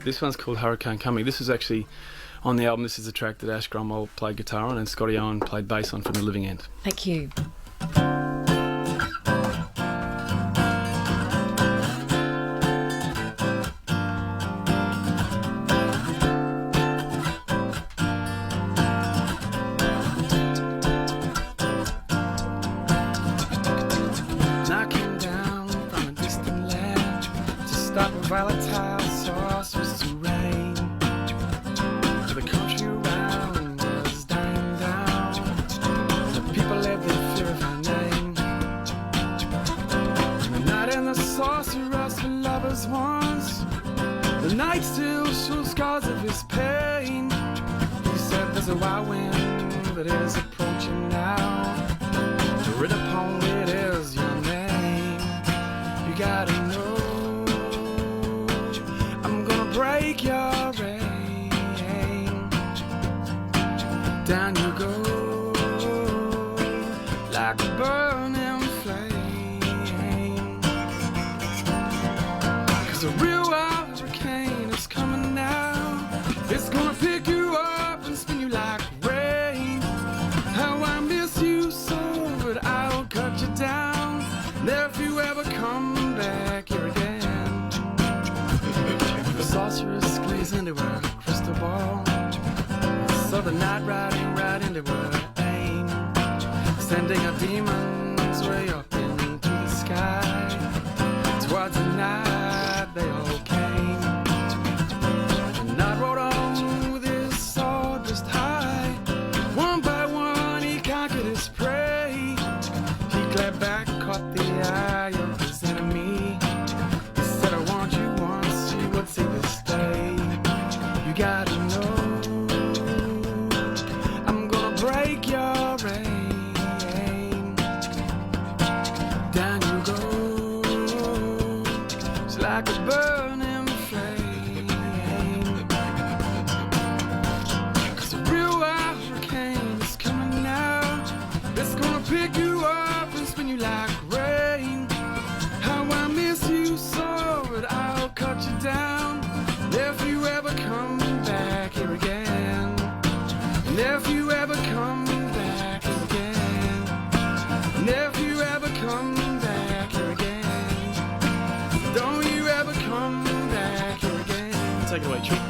This one's called Hurricane Coming. This is actually on the album. This is the track that Ash Gromwell played guitar on and Scotty Owen played bass on from the Living End. Thank you. Knocking down from a distant land to stop a volatile sorceress to rain. The country around was dying down. The people lived in fear of her name. The night and the sorceress were lovers once. The night still shows scars of his pain. He said there's a wild wind that is approaching now. Written upon it is your name. You gotta know I'm gonna break your rein. Down you go like a burning flame. 'Cause a real hurricane is coming now. It's gonna pick you up and spin you like rain. How I miss you so, but I'll cut you down. If you ever come back here again. The sorceress glaze into her crystal ball. So the night riding right into her aim. Sending her demons way up into the sky. Towards the night they all came. The night rode on with his sword just high. One by one he conquered his prey. He glared back, caught the eye of his enemy. He said, I want you once, you would see this day. You gotta know I'm gonna break your rein. Down you go, it's like a burning flame. 'Cause a real hurricane is coming now. It's gonna pick you up and spin you like rain. How I miss you so, but I'll cut you down. If you ever come back here again. And if you ever come back here again. And if you ever come back here again. Don't you ever come back here again. Take it away, Chief.